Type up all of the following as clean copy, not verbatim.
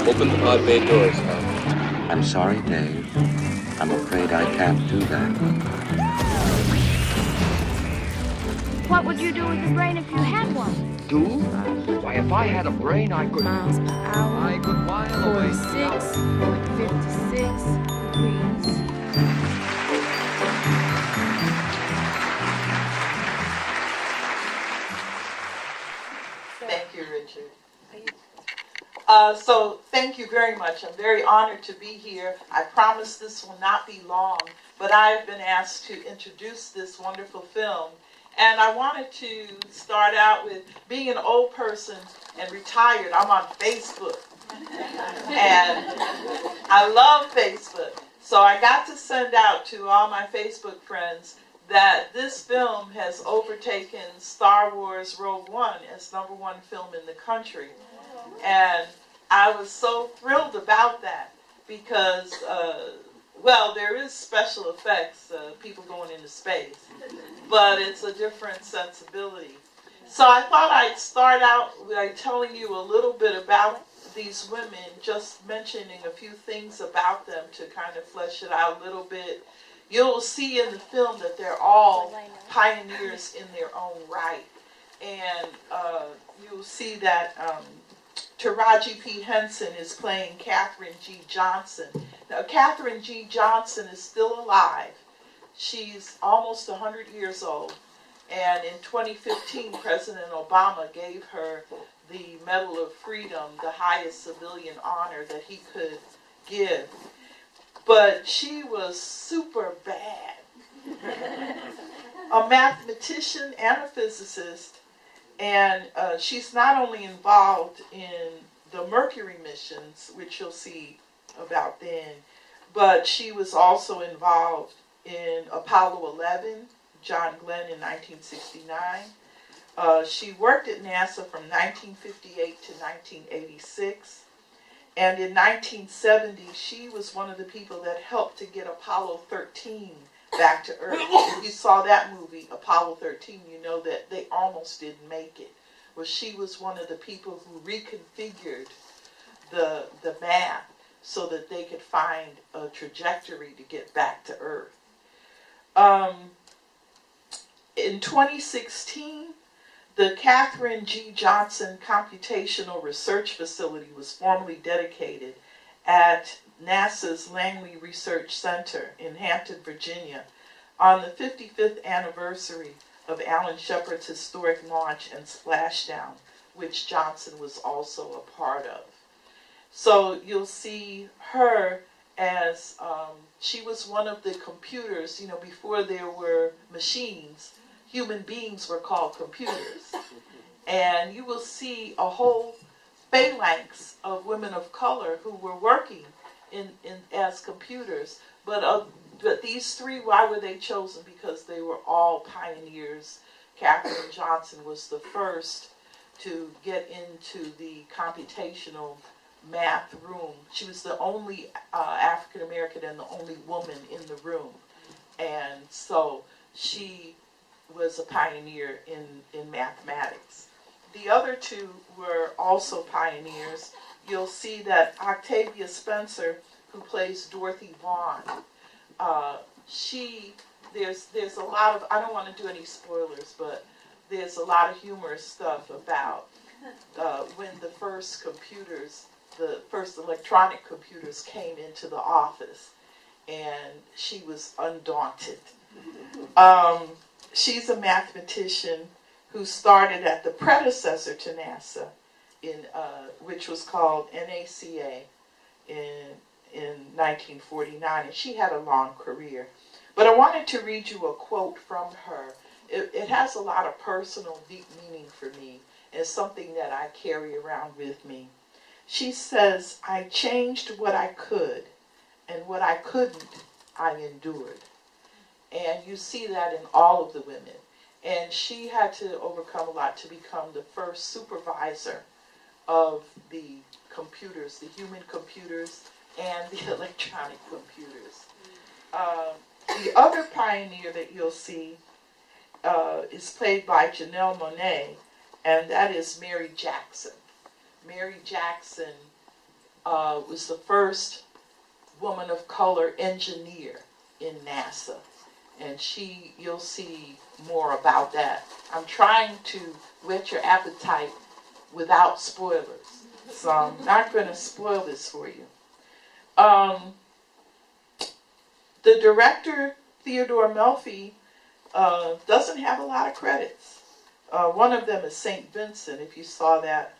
Open the pod bay doors, Hal. I'm sorry, Dave. I'm afraid I can't do that. What would you do with your brain if you had one? Do? Why, if I had a brain, I could... Miles per hour. I could while away... 46.56 degrees. Thank you, Richard. So thank you very much. I'm very honored to be here. I promise this will not be long, but I've been asked to introduce this wonderful film. And I wanted to start out with being an old person and retired. I'm on Facebook. And I love Facebook. So I got to send out to all my Facebook friends that this film has overtaken Star Wars Rogue One as #1 film in the country. And I was so thrilled about that because, well, there is special effects, people going into space, but it's a different sensibility. So I thought I'd start out by telling you a little bit about these women, just mentioning a few things about them to kind of flesh it out a little bit. You'll see in the film that they're all pioneers in their own right. And you'll see that Taraji P. Henson is playing Katherine G. Johnson. Now, Katherine G. Johnson is still alive. She's almost 100 years old. And in 2015, President Obama gave her the Medal of Freedom, the highest civilian honor that he could give. But she was super bad. A mathematician and a physicist. And she's not only involved in the Mercury missions, which you'll see about then, but she was also involved in Apollo 11, John Glenn in 1969. She worked at NASA from 1958 to 1986. And in 1970, she was one of the people that helped to get Apollo 13 back to Earth. If you saw that movie, Apollo 13, you know that they almost didn't make it. Well, she was one of the people who reconfigured the math so that they could find a trajectory to get back to Earth. In 2016, the Katherine G. Johnson Computational Research Facility was formally dedicated at NASA's Langley Research Center in Hampton, Virginia, on the 55th anniversary of Alan Shepard's historic launch and splashdown, which Johnson was also a part of. So you'll see her as, she was one of the computers, you know, before there were machines, human beings were called computers. And you will see a whole phalanx of women of color who were working in as computers. But these three, why were they chosen? Because they were all pioneers. Katherine Johnson was the first to get into the computational math room. She was the only African-American and the only woman in the room. And so she was a pioneer in mathematics. The other two were also pioneers. You'll see that Octavia Spencer, who plays Dorothy Vaughan, there's a lot of, I don't want to do any spoilers, but there's a lot of humorous stuff about when the first computers, the first electronic computers came into the office, and she was undaunted. She's a mathematician who started at the predecessor to NASA, which was called NACA in 1949, and she had a long career. But I wanted to read you a quote from her. It has a lot of personal, deep meaning for me. It's something that I carry around with me. She says, "I changed what I could, and what I couldn't, I endured." And you see that in all of the women. And she had to overcome a lot to become the first supervisor of the computers, the human computers and the electronic computers. The other pioneer that you'll see is played by Janelle Monáe, and that is Mary Jackson. Mary Jackson was the first woman of color engineer in NASA. And you'll see more about that. I'm trying to whet your appetite without spoilers. So I'm not going to spoil this for you. The director, Theodore Melfi, doesn't have a lot of credits. One of them is St. Vincent, if you saw that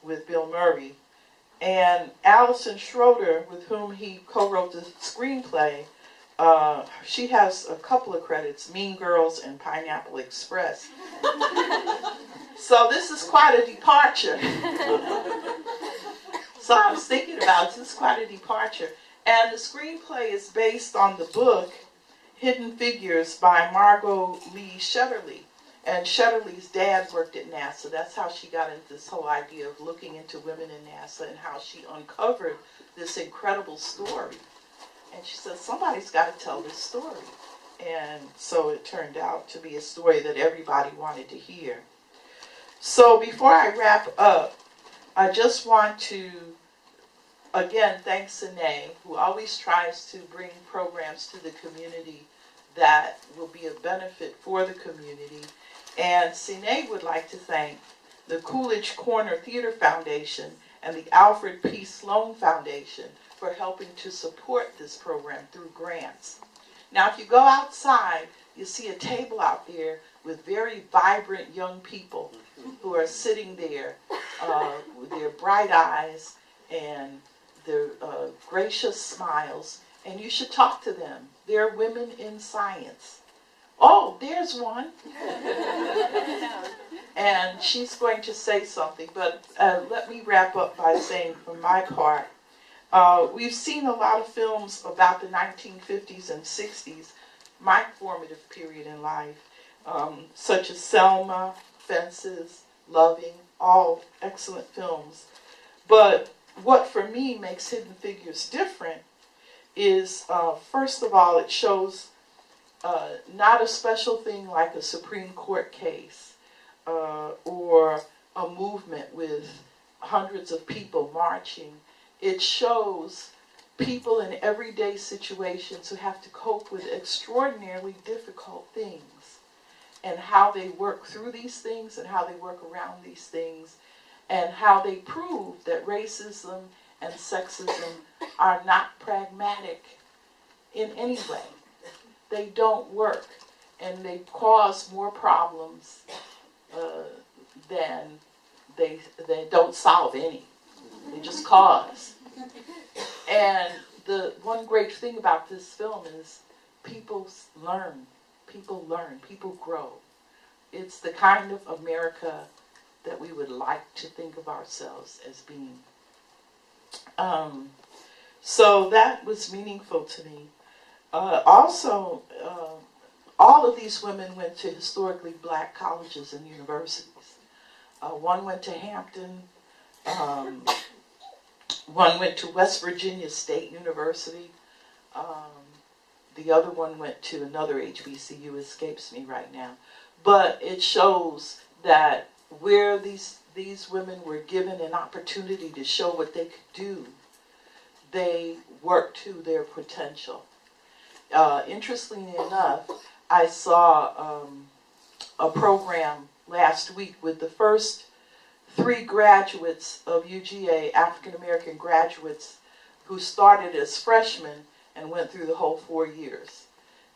with Bill Murray. And Allison Schroeder, with whom he co-wrote the screenplay, she has a couple of credits, Mean Girls and Pineapple Express. So this is quite a departure. So I was thinking about this is quite a departure. And the screenplay is based on the book Hidden Figures by Margot Lee Shetterly. And Shetterly's dad worked at NASA. That's how she got into this whole idea of looking into women in NASA and how she uncovered this incredible story. And she said, somebody's got to tell this story. And so it turned out to be a story that everybody wanted to hear. So before I wrap up, I just want to, again, thank Ciné, who always tries to bring programs to the community that will be of benefit for the community. And Ciné would like to thank the Coolidge Corner Theater Foundation and the Alfred P. Sloan Foundation for helping to support this program through grants. Now, if you go outside, you see a table out there with very vibrant young people who are sitting there with their bright eyes and their gracious smiles, and you should talk to them. They're women in science. Oh, there's one. And she's going to say something, but let me wrap up by saying, from my part, we've seen a lot of films about the 1950s and 60s, my formative period in life, such as Selma, Fences, Loving, all excellent films. But what for me makes Hidden Figures different is, first of all, it shows not a special thing like a Supreme Court case or a movement with hundreds of people marching. It shows people in everyday situations who have to cope with extraordinarily difficult things and how they work through these things and how they work around these things and how they prove that racism and sexism are not pragmatic in any way. They don't work, and they cause more problems than they don't solve any. They just cause. And the one great thing about this film is people learn, people grow. It's the kind of America that we would like to think of ourselves as being. So that was meaningful to me. Also, all of these women went to historically black colleges and universities. One went to Hampton, one went to West Virginia State University, the other one went to another HBCU, escapes me right now. But it shows that where these women were given an opportunity to show what they could do, they worked to their potential. Interestingly enough, I saw a program last week with the first 3 graduates of UGA, African-American graduates, who started as freshmen and went through the whole 4 years.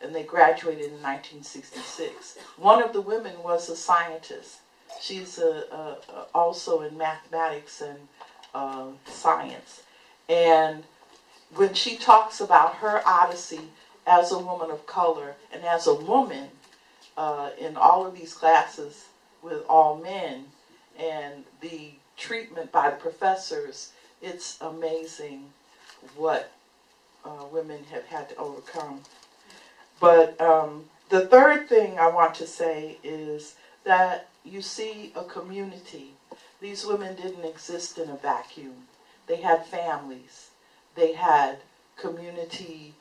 And they graduated in 1966. One of the women was a scientist. She's also in mathematics and science. And when she talks about her odyssey as a woman of color and as a woman in all of these classes with all men and the treatment by the professors, it's amazing what women have had to overcome. But the third thing I want to say is that you see a community. These women didn't exist in a vacuum. They had families. They had community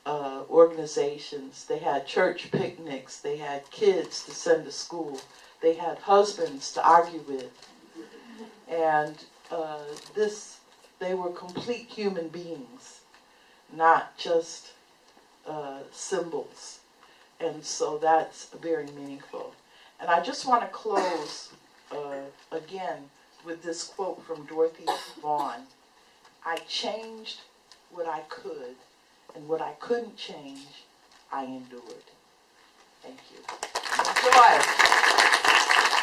organizations. They had church picnics. They had kids to send to school. They had husbands to argue with. And this they were complete human beings, not just symbols. And so that's very meaningful. And I just want to close again with this quote from Dorothy Vaughan. I changed what I could, and what I couldn't change, I endured. Thank you. Enjoy.